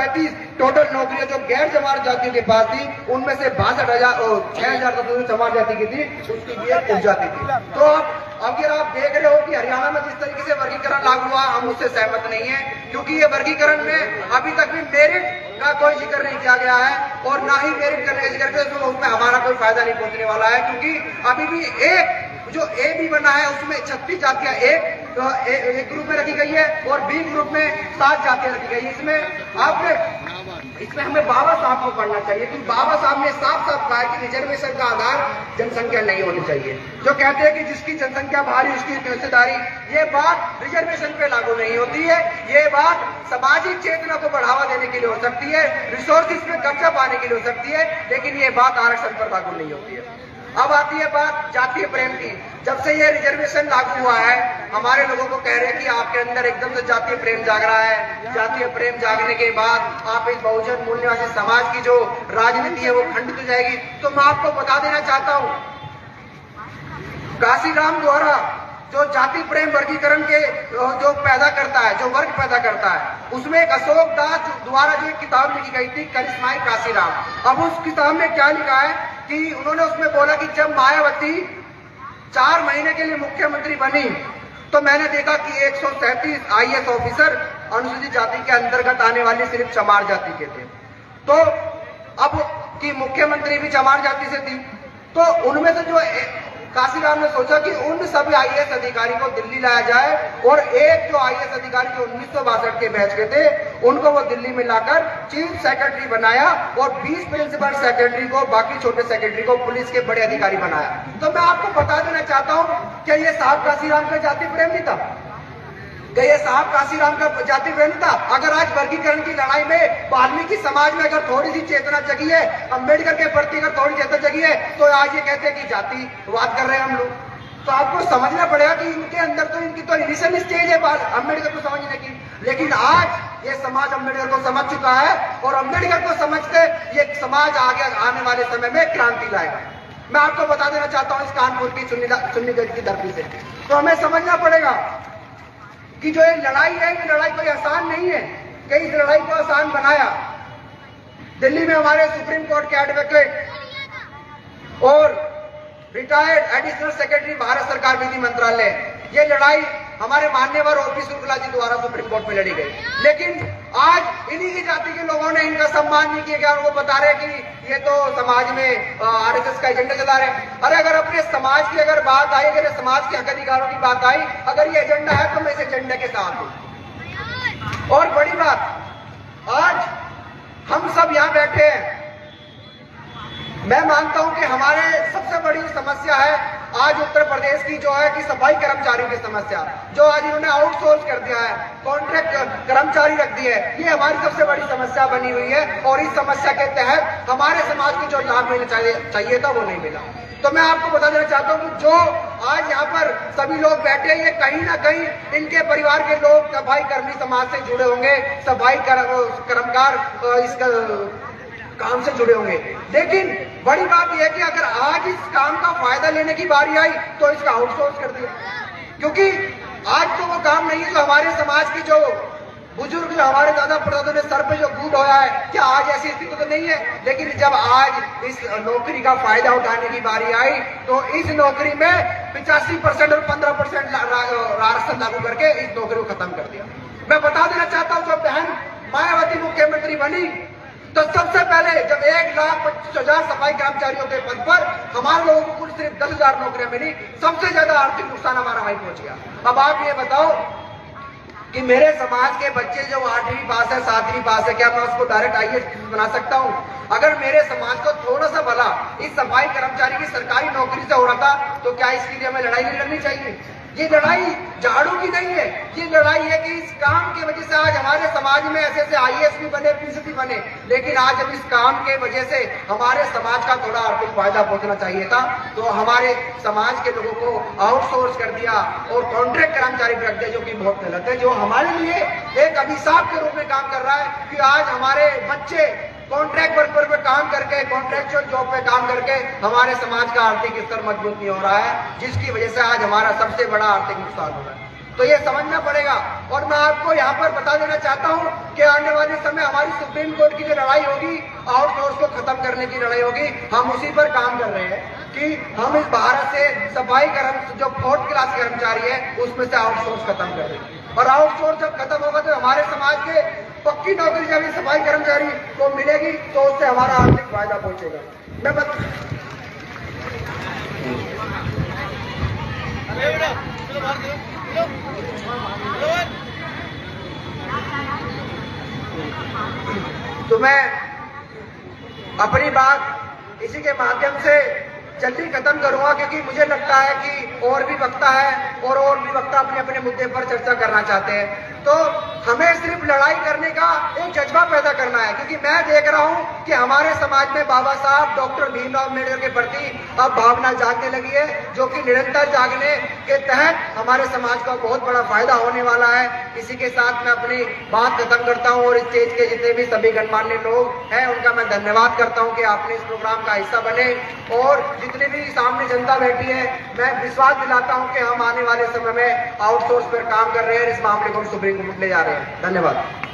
635 total नौकरियां जो गैर जमात जातियों के पास थी, उनमें से 6,000 जमात जाति की थी, उसकी भी उठ जाती थी। तो अगर आप देख रहे हो कि हरियाणा में जिस तरीके से वर्गीकरण लागू हुआ, हम उससे सहमत नहीं है, क्योंकि ये वर्गीकरण में अभी तक भी मेरिट का कोई जिक्र नहीं किया गया है और ना ही मेरिट करने का जिक्र किया, तो उसमें हमारा कोई फायदा नहीं पहुंचने वाला है, क्योंकि अभी भी एक जो ए बी बना है उसमें 36 जातियां एक ग्रुप में रखी गई है और बी ग्रुप में 7 जातियां रखी गई है। इसमें हमें बाबा साहब को पढ़ना चाहिए, क्योंकि बाबा साहब ने साफ साफ कहा कि रिजर्वेशन का आधार जनसंख्या नहीं होनी चाहिए। जो कहते हैं कि जिसकी जनसंख्या भारी उसकी हिस्सेदारी, ये बात रिजर्वेशन पे लागू नहीं होती है। ये बात सामाजिक चेतना को बढ़ावा देने के लिए हो सकती है, रिसोर्सेज पे कब्जा पाने के लिए हो सकती है, लेकिन ये बात आरक्षण पर लागू नहीं होती है। अब आती है बात जातीय प्रेम की। जब से ये रिजर्वेशन लागू हुआ है, हमारे लोगों को कह रहे हैं कि आपके अंदर एकदम से जातीय प्रेम जाग रहा है। जातीय प्रेम जागने के बाद आप इस बहुजन मूल्यवादी समाज की जो राजनीति है वो खंडित हो जाएगी। तो मैं आपको बता देना चाहता हूं, काशीराम द्वारा जो जाति प्रेम वर्गीकरण के जो पैदा करता है, जो वर्ग पैदा करता है, उसमें एक अशोक दास द्वारा जो एक किताब लिखी गई थी, करिश्माई काशीराम। अब उस किताब में क्या लिखा है कि उन्होंने उसमें बोला कि जब मायावती 4 महीने के लिए मुख्यमंत्री बनी तो मैंने देखा कि 137 IAS ऑफिसर अनुसूचित जाति के अंतर्गत आने वाली सिर्फ चमार जाति के थे। तो अब की मुख्यमंत्री भी चमार जाति से थी, तो उनमें से जो काशीराम ने सोचा कि उन सभी IAS अधिकारी को दिल्ली लाया जाए और एक जो IAS अधिकारी जो 1962 के बैच के थे, उनको वो दिल्ली में लाकर चीफ सेक्रेटरी बनाया और 20 प्रिंसिपल सेक्रेटरी को, बाकी छोटे सेक्रेटरी को पुलिस के बड़े अधिकारी बनाया। तो मैं आपको बता देना चाहता हूं कि ये साहब काशीराम का जाति प्रेम नहीं था, ये साहब काशीराम का जाति प्रेम था। अगर आज वर्गीकरण की लड़ाई में वाल्मीकि समाज में अगर थोड़ी सी चेतना जगी है, अम्बेडकर के प्रति अगर थोड़ी चेतना जगी है, तो आज ये कहते हैं कि जातिवाद कर रहे हैं हम लोग। तो आपको समझना पड़ेगा कि इनके अंदर तो इनकी तो इनिशियल स्टेज है अम्बेडकर को समझने की, लेकिन आज ये समाज अम्बेडकर को समझ चुका है और अम्बेडकर को समझते ये समाज आगे आने वाले समय में क्रांति लाएगा। मैं आपको बता देना चाहता हूं इस कानपुर की चुन्नीगढ़ की धरती से, तो हमें समझना पड़ेगा कि जो ये लड़ाई है, ये लड़ाई कोई आसान नहीं है। कि इस लड़ाई को आसान बनाया दिल्ली में हमारे सुप्रीम कोर्ट के एडवोकेट और रिटायर्ड एडिशनल सेक्रेटरी भारत सरकार विधि मंत्रालय, ये लड़ाई हमारे मान्यवर OP शुक्ला जी द्वारा सुप्रीम कोर्ट में लड़ी गई। लेकिन आज इन्हीं की जाति के लोगों ने इनका सम्मान नहीं किया गया। वो बता रहे कि ये तो समाज में RSS का एजेंडा चला रहे। अरे अगर अपने समाज की अगर बात आई, अगर समाज के हक अधिकारों की बात आई, अगर ये एजेंडा है तो मैं इस एजेंडे के साथ हूं। और बड़ी बात, आज हम सब यहाँ बैठे हैं, मैं मानता हूं कि हमारे सबसे बड़ी समस्या है आज उत्तर प्रदेश की जो है कि सफाई कर्मचारियों की समस्या, जो आज इन्होंने आउटसोर्स कर दिया है, कॉन्ट्रैक्ट कर्मचारी रख दिए है, ये हमारी सबसे बड़ी समस्या बनी हुई है। और इस समस्या के तहत हमारे समाज को जो लाभ मिलना चाहिए था वो नहीं मिला। तो मैं आपको बता देना चाहता हूं कि जो आज यहाँ पर सभी लोग बैठे हैं, ये कहीं ना कहीं इनके परिवार के लोग सफाई कर्मी समाज से जुड़े होंगे, सफाई कर्मकार इसका काम से जुड़े होंगे। लेकिन बड़ी बात यह है कि अगर आज इस काम का फायदा लेने की बारी आई तो इसका आउटसोर्स कर दिया, क्योंकि आज तो वो काम नहीं है जो हमारे समाज की जो बुजुर्ग, जो हमारे दादा परदादा ने सर पे जो कूद होया है, क्या आज ऐसी स्थिति तो नहीं है। लेकिन जब आज इस नौकरी का फायदा उठाने की बारी आई तो इस नौकरी में 85% और 15% आरक्षण लागू करके इस नौकरी को खत्म कर दिया। मैं बता देना चाहता हूं, जब बहन मायावती मुख्यमंत्री बनी तो सबसे पहले जब 1,25,000 सफाई कर्मचारियों के पद पर हमारे लोगों को कुल सिर्फ 10,000 नौकरियां मिली, सबसे ज्यादा आर्थिक नुकसान हमारा वहीं पहुंच गया। अब आप ये बताओ कि मेरे समाज के बच्चे जो 8वीं पास है, 7वीं पास है, क्या मैं उसको डायरेक्ट IAS बना सकता हूं? अगर मेरे समाज को थोड़ा सा भला इस सफाई कर्मचारी की सरकारी नौकरी से हो रहा था तो क्या इसके लिए हमें लड़ाई नहीं लड़नी चाहिए? ये लड़ाई झाड़ू की नहीं है, ये लड़ाई है कि इस काम की वजह से आज हमारे समाज में ऐसे ऐसे IAS भी बने, PC भी बने, लेकिन आज जब इस काम के वजह से हमारे समाज का थोड़ा आर्थिक फायदा पहुंचना चाहिए था तो हमारे समाज के लोगों को आउटसोर्स कर दिया और कॉन्ट्रैक्ट कर्मचारी रख दिया, जो कि बहुत गलत है, जो हमारे लिए एक अभिशाप के रूप में काम कर रहा है कि आज हमारे बच्चे कॉन्ट्रैक्ट वर्कर पे काम करके, कॉन्ट्रैक्चुअल जॉब पे काम करके हमारे समाज का आर्थिक स्तर मजबूत नहीं हो रहा है, जिसकी वजह से आज हमारा सबसे बड़ा आर्थिक नुकसान हो रहा है। तो ये समझना पड़ेगा। और मैं आपको यहाँ पर बता देना चाहता हूँ कि आने वाले समय हमारी सुप्रीम कोर्ट की जो लड़ाई होगी, आउटसोर्स को खत्म करने की लड़ाई होगी। हम उसी पर काम कर रहे हैं कि हम इस भारत से सफाई जो 4th क्लास कर्मचारी है उसमें से आउटसोर्स खत्म कर दें। और आउटसोर्स जब खत्म होगा तो हमारे समाज के पक्की नौकरी जब सफाई कर्मचारी को मिलेगी तो उससे हमारा आर्थिक फायदा पहुंचेगा। तो मैं अपनी बात इसी के माध्यम से जल्दी खत्म करूंगा, क्योंकि मुझे लगता है कि और भी वक्ता है और भी वक्ता अपने अपने मुद्दे पर चर्चा करना चाहते हैं। तो हमें सिर्फ लड़ाई करने का एक जज्बा पैदा करना है, क्योंकि मैं देख रहा हूं कि हमारे समाज में बाबा साहब डॉक्टर भीमराव अम्बेडकर के प्रति अब भावना जागने लगी है, जो कि निरंतर जागने के तहत हमारे समाज का बहुत बड़ा फायदा होने वाला है। इसी के साथ मैं अपनी बात खत्म करता हूं और इस स्टेज के जितने भी सभी गणमान्य लोग हैं उनका मैं धन्यवाद करता हूं कि आपने इस प्रोग्राम का हिस्सा बने। और जितनी भी सामने जनता बैठी है, मैं विश्वास दिलाता हूं कि हम आने वाले समय में आउटसोर्स पर काम कर रहे हैं, इस मामले को सुप्रीम कोर्ट ले जा रहे हैं। धन्यवाद।